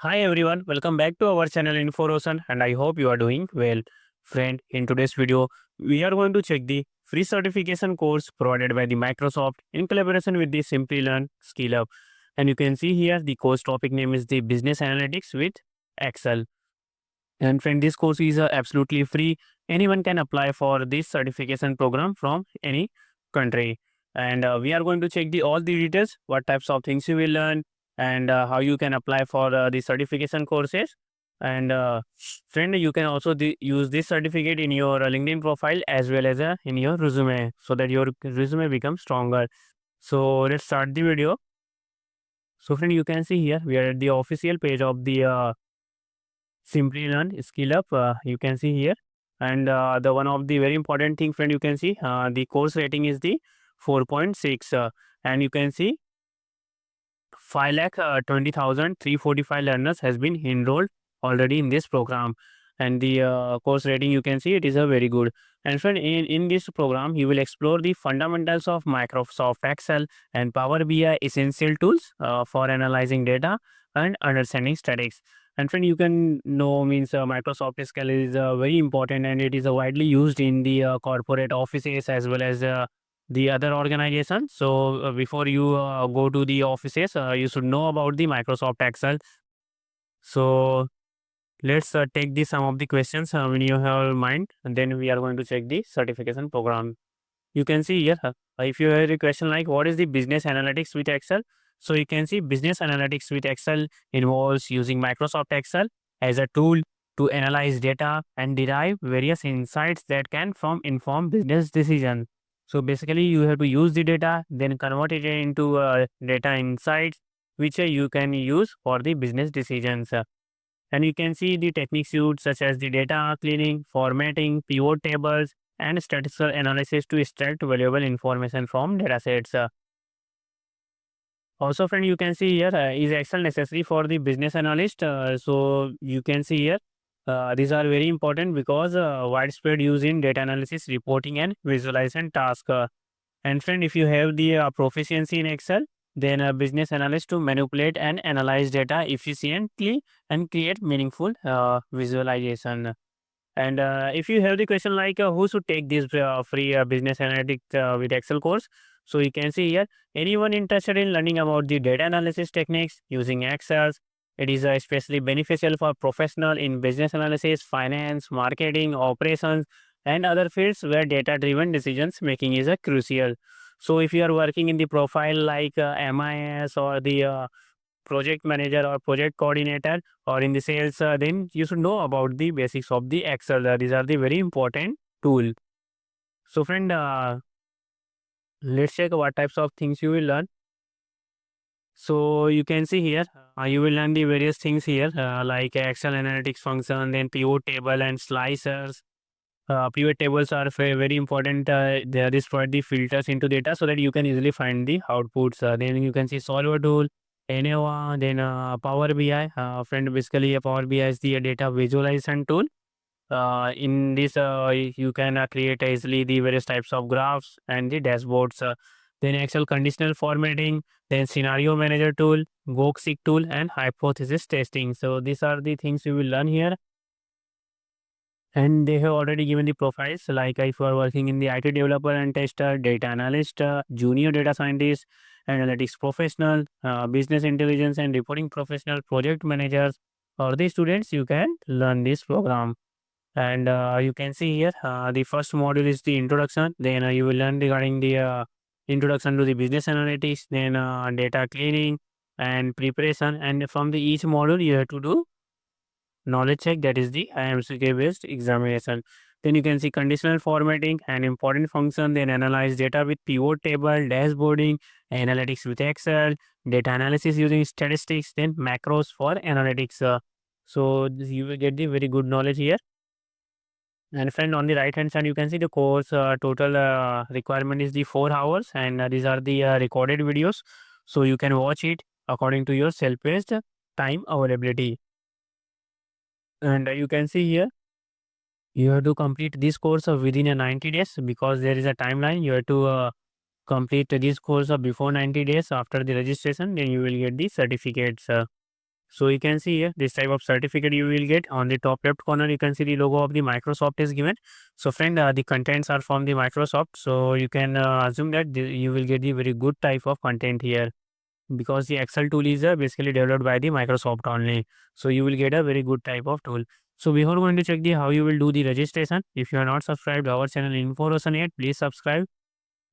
Hi everyone, welcome back to our channel InfoRosan and I hope you are doing well. Friend, in today's video, we are going to check the free certification course provided by the Microsoft in collaboration with the Simplilearn Skill Up. And you can see here the course topic name is the Business Analytics with Excel. And friend, this course is absolutely free. Anyone can apply for this certification program from any country. And we are going to check the all the details, what types of things you will learn, and how you can apply for the certification courses. And friend, you can also use this certificate in your LinkedIn profile as well as in your resume, so that your resume becomes stronger. So let's start the video. So friend, you can see here we are at the official page of the Simplilearn Skill Up. You can see here, and the one of the very important thing, friend, you can see the course rating is the 4.6, and you can see 5,20,345 learners has been enrolled already in this program, and the course rating you can see it is a very good. And friend, in this program you will explore the fundamentals of Microsoft Excel and Power BI essential tools for analyzing data and understanding statistics. And friend, you can know means Microsoft Excel is very important and it is widely used in the corporate offices as well as the other organization. So before you go to the offices, you should know about the Microsoft Excel. So let's take the some of the questions when you have in mind, and then we are going to check the certification program. You can see here, if you have a question like what is the business analytics with Excel? So you can see business analytics with Excel involves using Microsoft Excel as a tool to analyze data and derive various insights that can from inform business decisions. So basically you have to use the data, then convert it into data insights, which you can use for the business decisions. And you can see the techniques used such as the data cleaning, formatting, pivot tables, and statistical analysis to extract valuable information from datasets. Also, friend, you can see here, is Excel necessary for the business analyst? So you can see here, these are very important because widespread use in data analysis, reporting, and visualization task. And friend, if you have the proficiency in Excel, then a business analyst to manipulate and analyze data efficiently and create meaningful visualization. And if you have the question like who should take this free business analytics with Excel course, so you can see here anyone interested in learning about the data analysis techniques using Excel. It is especially beneficial for professional in business analysis, finance, marketing, operations, and other fields where data-driven decisions making is crucial. So if you are working in the profile like MIS or the project manager or project coordinator or in the sales, then you should know about the basics of the Excel. These are the very important tool. So friend, let's check what types of things you will learn. So you can see here, you will learn the various things here like Excel analytics function, then pivot table and slicers. Pivot tables are very important. They are provide the filters into data so that you can easily find the outputs. Then you can see solver tool, ANOVA, then Power BI. Friend, basically Power BI is the data visualization tool. In this, you can create easily the various types of graphs and the dashboards. Then Excel conditional formatting, then scenario manager tool, Gokseek tool, and hypothesis testing. So these are the things you will learn here. And they have already given the profiles like if you are working in the IT developer and tester, data analyst, junior data scientist, analytics professional, business intelligence and reporting professional, project managers, or the students, you can learn this program. And you can see here, the first module is the introduction. Then you will learn regarding the introduction to the business analytics, then data cleaning and preparation. And from the each module, you have to do knowledge check, that is the IMCK based examination. Then you can see conditional formatting and important function, then analyze data with pivot table, dashboarding, analytics with Excel, data analysis using statistics, then macros for analytics. So you will get the very good knowledge here. And friend, on the right hand side, you can see the course total requirement is the 4 hours, and these are the recorded videos. So you can watch it according to your self-paced time availability. And you can see here, you have to complete this course within a 90 days because there is a timeline. You have to complete this course before 90 days after the registration, then you will get the certificates. So you can see here this type of certificate you will get. On the top left corner, you can see the logo of the Microsoft is given. So friend, the contents are from the Microsoft. So you can assume that you will get the very good type of content here, because the Excel tool is basically developed by the Microsoft only. So you will get a very good type of tool. So before going to check the how you will do the registration, if you are not subscribed to our channel Info yet, please subscribe.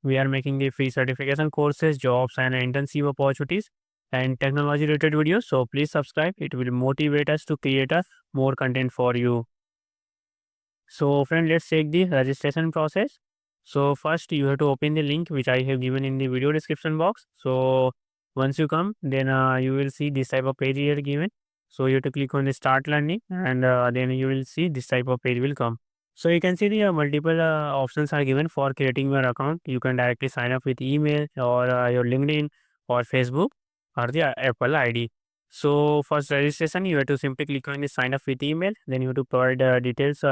We are making the free certification courses, jobs and internship opportunities and technology related videos. So please subscribe. It will motivate us to create a more content for you. So friend, let's check the registration process. So first you have to open the link which I have given in the video description box. So once you come, then you will see this type of page here given. So you have to click on the start learning, and then you will see this type of page will come. So you can see the multiple options are given for creating your account. You can directly sign up with email or your LinkedIn or Facebook or the Apple ID. So first registration, you have to simply click on the sign up with email. Then you have to provide details.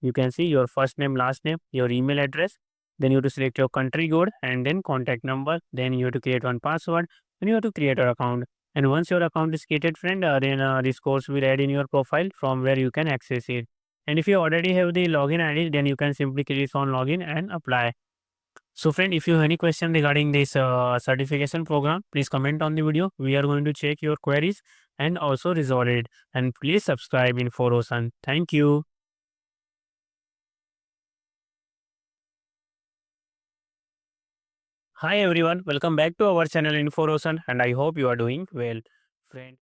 You can see your first name, last name, your email address. Then you have to select your country code and then contact number. Then you have to create one password. Then you have to create your account. And once your account is created, friend, then this course will add in your profile from where you can access it. And if you already have the login ID, then you can simply click on login and apply. So, friend, if you have any question regarding this certification program, please comment on the video. We are going to check your queries and also resolve it. And please subscribe in Ocean. Thank you. Hi everyone, welcome back to our channel Ocean, and I hope you are doing well. Friend.